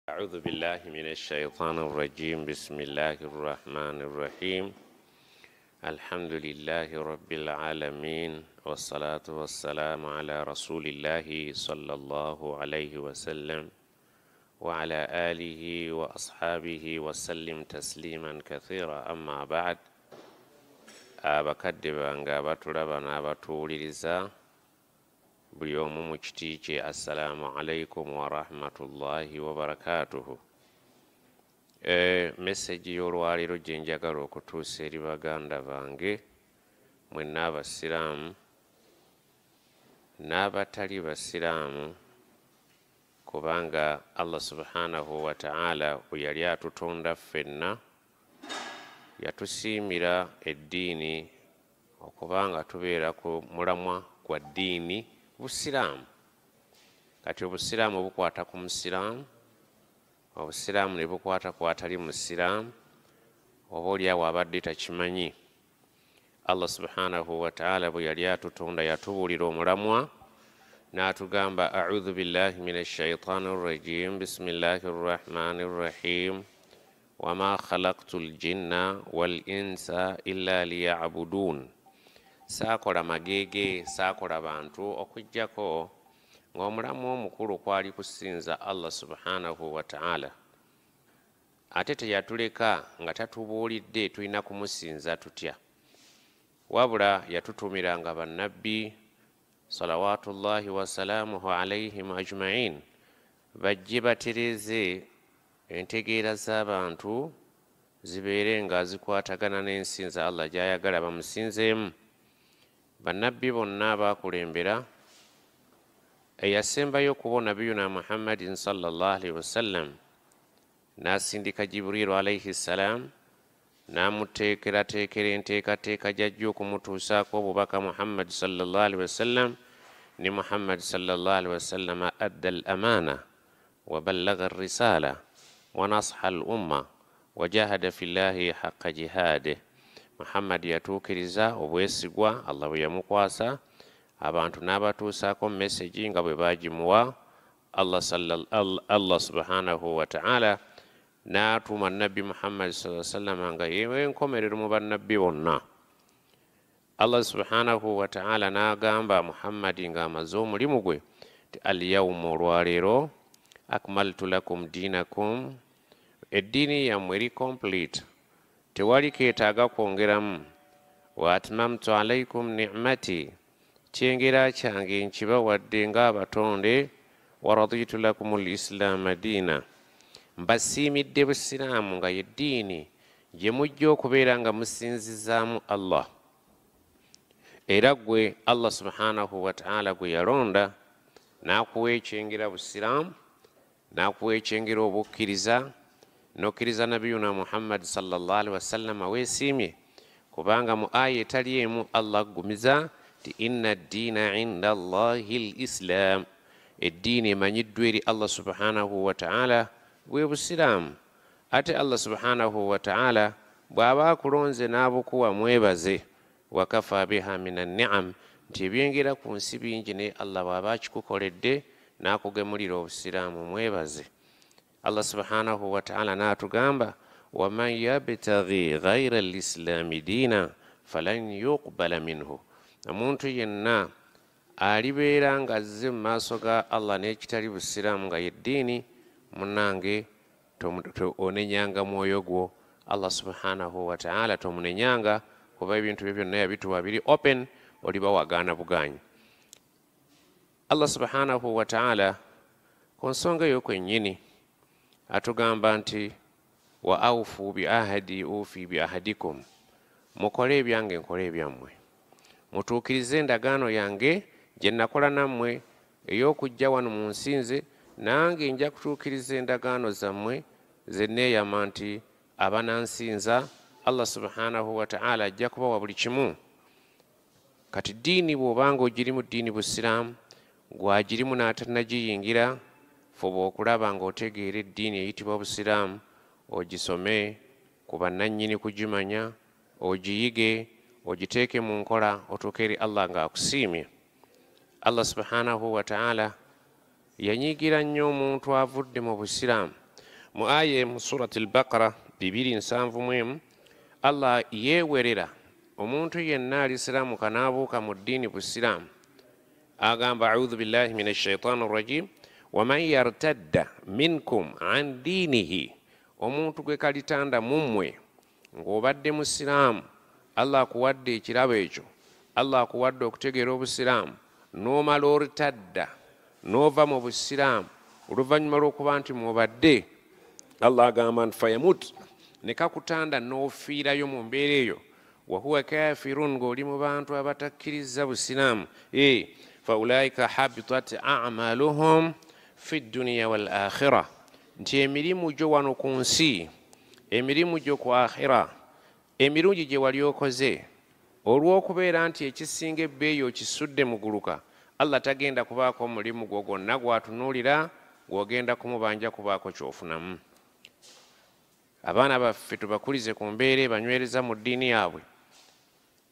أعوذ بالله من الشيطان الرجيم بسم الله الرحمن الرحيم الحمد لله رب العالمين والصلاة والسلام على رسول الله صلى الله عليه وسلم وعلى آله وأصحابه وسلم تسليما كثيرا أما بعد abakadde bange abatulaba n'abatuwuliriza buli omu mu kiti kye assalamu alaikum warahmatullahi wabarakatuhu. Message y'olwaliro gye njagala okutuusa eri baganda bange mwenna abasiraamu n'abatali basiraamu, kubanga Allah subhanahu wa ta'ala bwe yali atutonda ffenna yatusiimira eddiini okubanga tubeera ku mulamwa gwa ddiini busiraamu. Kati obusiraamu bukwata ku musiraamu, obusiraamu ne bukwata ku atali musiraamu, oba oliawo abadde takimanyi. Allah subhanahu wa ta'ala bwe yali atutonda yatubuulira omulamwa n'atugamba a'udhu billahi minash shaitani rrajim bismillahir rahmanir rahim wama khalaqtul jinna wal insa illa liya'budun. Saakola magege, saakola bantu okujjako ng'omulamu omukulu kwali kusinza Allah subhanahu wa ta'ala. Ate teyatuleka nga tatubuulidde tulina kumusinza tutya, wabula yatutumiranga bannabbi salawatullahi wasalaamuhu alaihim ajma'in bajje batereze entegeera z'abantu zibeere nga zikwatagana n'ensinza Allah gy'ayagala bamusinzeemu. Bannabbi bonna abaakulembera, eyasembayo okuba nabiyuna Muhammadin sallallahu alaihi wasallam n'asindika Jibrilu alaihi salam n'amuteekerateekera enteekateeka gy'ajja okumutuusaako obubaka Muhammad sallallahu alaihi wasallam. Ni Muhammad sallallahu alaihi wasallam adda al-amana wa ballaga ar-risala wa nasaha al-umma wa jahada fillahi haqqa jihadih. Muhammad yatuukiriza obwesigwa Allah bwe yamukwasa, abantu n'abatuusaako message nga bwe baagimuwa. Allah subhanahu wa ta'ala n'atuuma nabbi Muhammad sallallahu alaihi wasallam nga yewe enkomerero mu bannabbi bonna. Allah subhanahu wa ta'ala n'agamba Muhammad nga amaze omulimu gwe ti al-yawma olwaleero akmaltu lakum dinakum, eddiini yammwe eri complete, tewali keetaaga kwongeramu. Wa atmamtu alaikum ni'mati, kyengera kyange nkibawadde ng'abatonde. Wa raditu lakum al-islaama diina, mbasiimidde busiraamu nga ye ddiini gye mujja okubeera nga musinzizaamu Allah. Era gwe Allah subhanahu wa ta'ala gwe yalonda n'akuwa ekyengera busiraamu, n'akuwa ekyengera obukkiriza, n'okkiriza nabiyuna Muhammad sallallahu alaihi wasallam weesiimye, kubanga mu aya etali emu Allah aggumiza ti inna ddiina inda Allahi al-Islam, eddiini emanyiddwa eri Allah subhanahu wa ta'ala bwe busiraamu. Ate Allah subhanahu wa ta'ala bw'aba akulonze n'abukuwa mwebaze, wakafa biha minan ni'am, nti ebyengera ku nsi bingi naye Allah bw'aba akikukoledde n'akugemulira obusiraamu mwebaze. Allah subhanahu wa ta'ala n'atugamba waman yabtaghi ghayra al-islami diina falan yuqbala minhu, omuntu yenna alibeera nga azze mu maaso ga Allah n'ekitali busiraamu nga ye ddiini, munnange onenyanga mwoyo gwo. Allah subhanahu wa ta'ala tomunenyanga, kuba ebintu bye byonna yabituwa biri open, oliba wagaana buganyi. Allah subhanahu wa ta'ala ku nsonga eyo kwennyini atugamba nti wa awfu bi ahadi ufi bi ahadikum, mukole ebyange nkole ebyammwe, mutuukirize endagaano yange gye nakola nammwe ey'okujja wano mu nsinze, nange nja kutuukiriza endagaano zammwe ze neeyama nti abanansinza Allah subhanahu wa ta'ala ajja kubawa buli kimu. Kati ddiini bw'obanga ogirimu ddiini busiraamu, gwagirimu n'atannagiyingira, fuba okulaba ng'otegeera eddiini eyitibwa busiraamu, ogisome ku bannannyini kugimanya, ogiyige, ogiteeke mu nkola, otuuke eri Allah ng'akusiimye. Allah subhanahu wa ta'ala yanyigira nnyo omuntu avudde mu busiraamu mu aya mu surati al-Baqara 271 Allah yewerera omuntu yenna alisiramuka n'abuuka mu ddiini busiraamu agamba a'udhu billahi minash shaitani rrajim waman yartadda minkum an diinihi omuntu gwe kalitanda mummwe ng'obadde musiraamu Allah akuwadde ekirabo ekyo Allah akuwadde okutegeera obusiraamu n'omala ortadda n'ova mu busiraamu oluvannyuma lw'okuba nti mwobadde Allah agamba nti fayamut ne kakutanda n'ofiirayo mu mbeera eyo wahuwa kafirun ng'oli mu bantu abatakkiriza busiraamu faulaika habitat a'maluhum fi dduniya wal akhira nti emirimu gyo wano ku nsi emirimu gyo ku akhira emirungi gye wali okoze olw'okubeera nti ekisinga ebbeeyi okisudde muguluka Allah tagenda kubaako omulimu gwo gwonna gwatunuulira gw'ogenda kumubanja kubaako kyofunamu. Abaana baffe tubakulize ku mbeera banywereza mu ddiini yaabwe.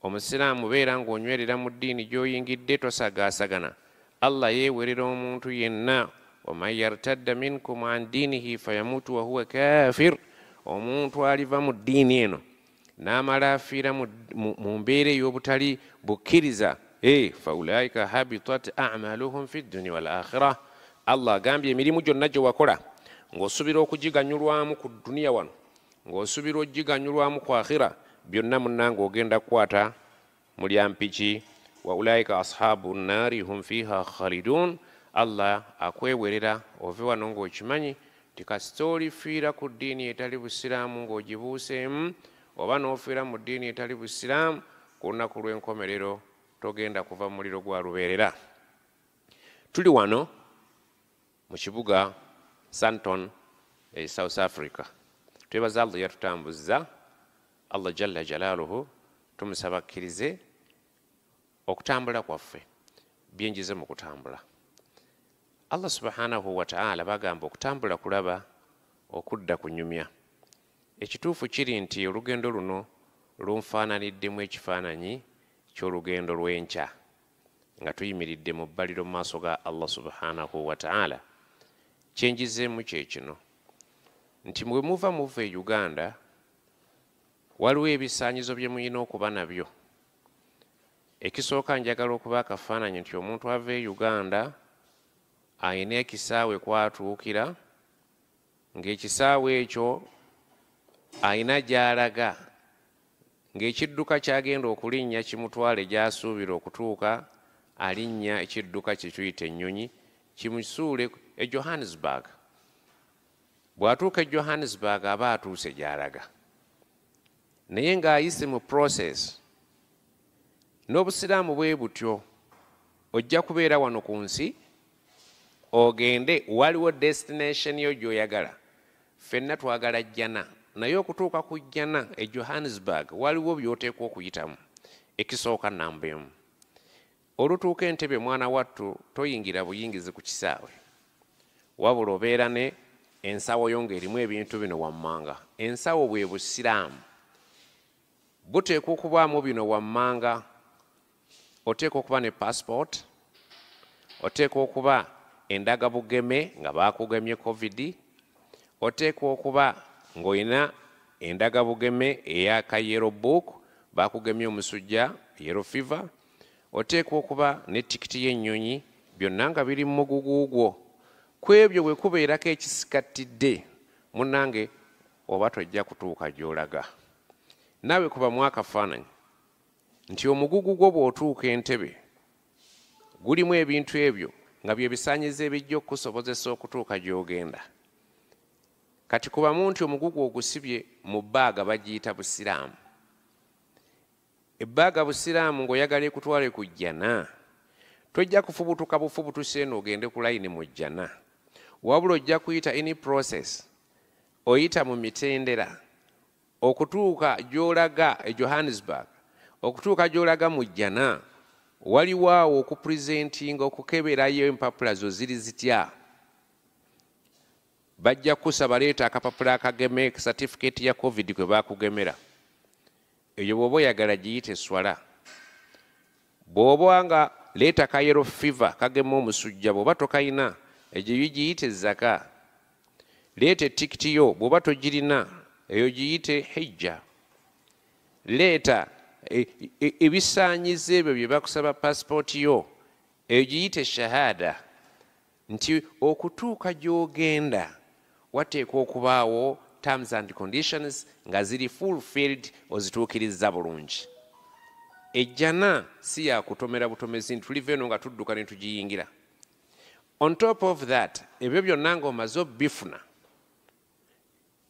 Omusiraamu beera ng'onywerera mu ddiini gy'oyingidde tosagaasagana. Allah yeewerera omuntu yenna waman yartadda minkum an diinihi fayamutu wahuwa kafir omuntu aliva mu ddiini eno n'amala afiira mu mbeera ey'obutali bukkiriza faulaika habitat a'maluhum fi dduniya wal akhira Allah agambye emirimu gyonna gye wakola ng'osuubira okugiganyulwamu ku duniya wano ng'osuubira okugiganyulwamu ku akhira byonna munnange ogenda kukwata mulyampiki wa ulaika ashabu nnaari hum fiha khalidun Allah akwewerera ove wano ng'okimanyi ti kasita olifiira ku ddiini etali busiraamu ng'ogibuuseemu oba n'ofiira mu ddiini etali busiraamu ku lunaku lw'enkomerero togenda kuva mu muliro gwa lubeerera. Tuli wano mu kibuga Sandton South Africa. Twebaza Allah yatutambuza Allah jalla jalaaluhu tumusaba akkirize okutambula kwaffe byenjize mu kutambula. Allah subhanahu wa ta'ala bagamba okutambula kulaba okudda kunyumya. Ekituufu kiri nti olugendo luno lunfaananiddemu ekifaananyi ky'olugendo lw'enkya nga tuyimiridde mu bbaliro mu maaso ga Allah subhanahu wa ta'ala. Kyenjizeemu kye kino nti bwe muva e Uganda waliwo ebisaanyizo bye muyina okuba nabyo. Ekisooka njagala okuba akafaananyi nti omuntu ava e Uganda ayina ekisaawe kwatuukira ng'ekisaawe ekyo ayina gy'alaga ng'ekidduka ky'agenda okulinnya kimutwale gy'asuubira okutuuka alinnya ekidduka kye tuyita ennyonyi kimusuule e Johannesburg. Bw'atuuka e Johannesburg aba atuuse gy'alaga naye ng'ayise mu process. N'obusiraamu bwe butyo ojja kubeera wano ku nsi ogende waliwo destination yo gy'oyagala. Ffenna twagala jjana naye okutuuka ku jjana e Johannesburg waliwo by'oteekwa okuyitamu. Ekisooka namba emu olutuuka entebe mwana wattu toyingira buyingizi ku kisaawe wabula obeera ne ensawo yo ng'erimu ebintu bino wammanga. Ensawo bwe busiraamu buteekwa okubaamu bino wammanga. Oteekwa okuba ne passport, oteekwa okuba endagabugeme nga baakugemye COVID, oteekwa okuba ng'olina endagabugeme ey'aka yellow book baakugemye omusujja yellow fever, oteekwa okuba ne tikiti y'ennyonyi byonna nga biri mu mugugu gwo. Ku ebyo bwe kubeerako ekisikatidde munnange oba tojja kutuuka gy'olaga. Naawe kuba mu akafaananyi nti omugugu gwo bw'otuuka Entebbe gulimu ebintu ebyo nga bye bisaanyizo ebijja okukusobozesa okutuuka gy'ogenda. Kati kubamu nti omugugu ogusibye mu bbaaga bagiyita busiraamu. Ebbaaga busiraamu ng'oyagala ekutwale ku jjana tojja kufubutuka bufubutuse eno ogende ku layini mu jjana wabula ojja kuyita any process oyita mu mitendera okutuuka gy'olaga e Johannesburg okutuuka gy'olaga mu jjana waliwo awo okupresentinga okukeberayo empapula zo ziri zitya. Bajja kusaba leeta akapapula akageme certificate ya COVID kwe baakugemera. Eyo bw'oba oyagala giyite swala. Bw'oba nga leeta ka yellow fever kagema omusujja bw'oba tokayina egyo giyite zaka. leeta tikiti yo bw'oba togirina eyo giyite hijja. Leeta ebisaanyizo ebyo bye bakusaba passport yo eyo giyite shahada. Nti okutuuka gy'ogenda wateekwa okubaawo terms and conditions nga ziri fulfilled ozituukiriza bulungi. Ejjana si yakutomera butomezi nti tuliva eno nga tudduka ne tugiyingira. On top of that, ebyo byonna ng'omaze obbifuna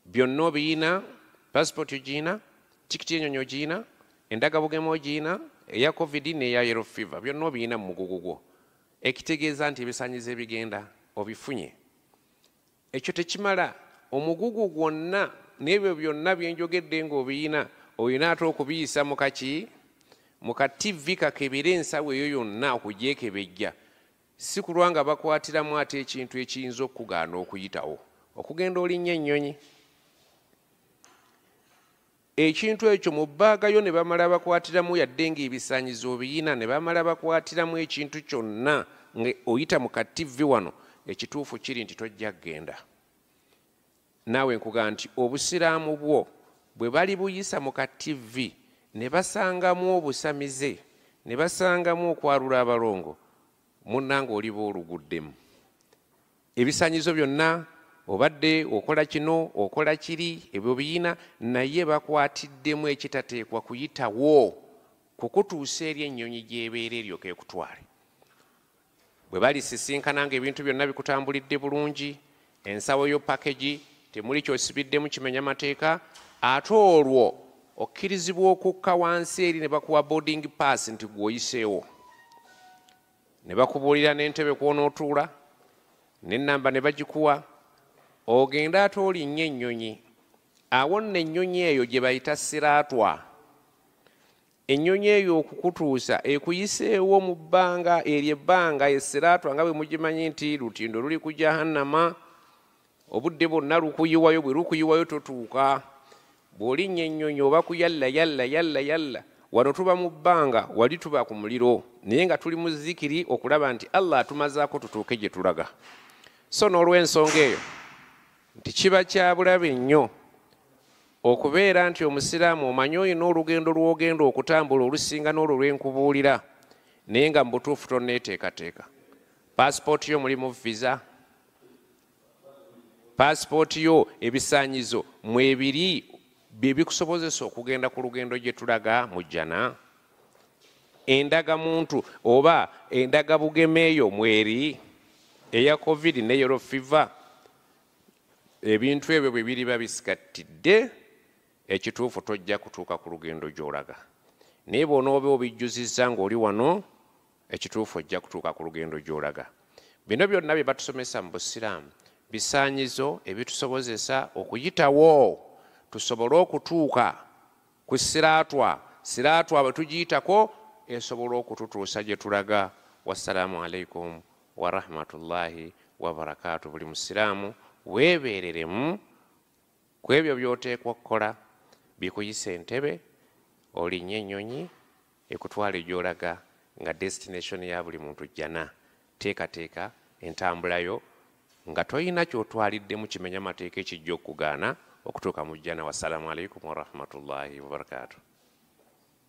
byonna obiyina, passport ogiyina, tikiti y'ennyonyi ogiyina, endagabugema ogiyina, eya covid n'eya yellow fever, byonna obiyina mu mugugu gwo. Ekitegeeza nti ebisaanyizo ebigenda obifunye. Ekyo tekimala, omugugu gwonna n'ebyo byonna bye njogedde ng'obiyina olina ate okubiyisa mu kaki, mu ka TV kakebera ensawo eyo yonna okugyekebejja. Si kulwa nga bakwatiramu ate ekintu ekiyinza okugaana okuyitawo, okugenda olinnya ennyonyi. Ekintu ekyo mu bbaaga yo ne bamala bakwatiramu yadde ng'ebisaanyizo obiyina ne bamala bakwatiramu ekintu kyonna oyita mu ka TV wano, ekituufu kiri nti tojja kgenda. Naawe nkugaa nti obusiraamu bwo bwe bali buyisa mu ka TV ne basangamu obusamize, ne basangamu okwalula abalongo, munnange oliba oluguddemu. Ebisaanyizo byonna obadde okola kino okola kiri ebyo biyina, naye bakwatiddemu ekitateekwa kuyitawo kukutuusa eri ennyonyi gy'ebeera eryoka ekutwale. Bwe balisisinkana ng'ebintu byonna bikutambulidde bulungi, ensawo yo package temuli kyosibiddemu kimenya mateeka, ate olwo okkirizibwa okukka wansi eri ne bakuwa boarding pass nti gw'oyiseewo. Ne bakubuulira n'entebe kw'onootuula, n'ennamba ne bagikuwa, ogenda ate olinnya ennyonyi. Awo nno ennyonyi eyo gye bayita siraatwa. Ennyonyi eyo okukutuusa ekuyiseewo mu bbanga, eryo ebbanga essiraatwa nga bwe mugimanyi nti lutindo luli ku jahannama, obudde bwonna lukuyiwayo, bwe lukuyiwayo totuuka. Bw'olinnya ennyonyi oba kuyalla yalla yalla yalla, wano tuba mu bbanga, wali tuba ku muliro, naye nga tuli mu zikiri okulaba nti Allah atumazaako tutuuke gye tulaga. So n'olw'ensonga eyo nti kiba kya bulabe nnyo okubeera nti omusiraamu omanyi olina olugendo lw'ogenda okutambula olusinga n'olwo lwenkubuulira, naye nga mu butuufu tonneeteekateeka. Passport yo mulimu visa, passport yo ebisaanyizo mwebiri bye bikusobozesa okugenda ku lugendo gye tulaga mu jjana. Endagamuntu oba endagabugema eyo mweri eya covid ne yellow fever, ebintu ebyo bwe biriba bisikattidde, ekituufu tojja kutuuka ku lugendo gy'olaga. Naye bw'onooba obijjuzizza ng'oli wano, ekituufu ojja kutuuka ku lugendo gy'olaga. Bino byonna bye batusomesa mu busiraamu bisaanyizo ebitusobozesa okuyitawo tusobole okutuuka ku siraatwa. Siraatwa bwe tugiyitako esobola okututuusa gye tulaga. Wassalamu alaikum wa rahmatullahi wa barakatuh. Buli musiraamu weebeereremu ku ebyo by'oteekwa okukola, bikuyisa entebe, olinnya ennyonyi ekutwala gy'olaga nga destination ya buli muntu jjana. Teekateeka entambula yo nga toyina ky'otwaliddemu kimenya mateeka ekijja okugaana okutuuka mu jjana. Wassalamu alaikum wa rahmatullahi wa barakatuh.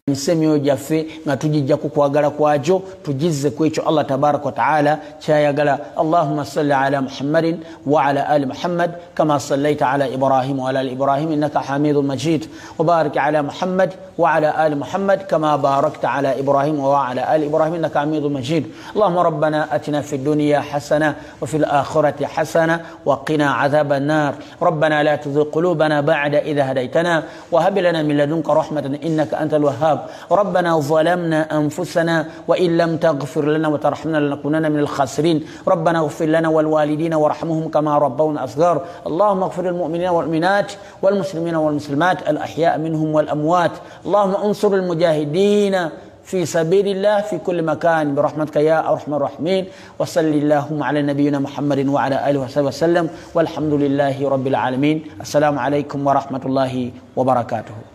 Nsemyo jaffe nga tujijja ku kwagala kwajo tujizze ku ekyo Allah tabaraka wa taala kyayagala. Allahumma salli ala Muhammadin wa ala ali Muhammad kama sallaita ala Ibrahim wa ala ali Ibrahim innaka Hamidum Majid, wa barik ala Muhammad wa ala ali Muhammad kama barakta ala Ibrahim wa ala ali Ibrahim innaka Hamidum Majid. Allahumma rabbana atina fid dunya hasana wa fil akhirati hasana wa qina adhaban nar. Rabbana la tuzigh qulubana ba'da idh hadaytana wa hab lana min ladunka rahmatan innaka antal wahhab. ربنا ظلمنا أنفسنا وإن لم تغفر لنا وترحمنا لنكونن من الخاسرين. ربنا اغفر لنا والوالدين وارحمهم كما ربونا صغار. اللهم اغفر للمؤمنين والمؤمنات والمسلمين والمسلمات الأحياء منهم والأموات. اللهم انصر المجاهدين في سبيل الله في كل مكان برحمتك يا أرحم الراحمين. وصل اللهم على نبينا محمد وعلى آله وصحبه وسلم والحمد لله رب العالمين. السلام عليكم ورحمة الله وبركاته.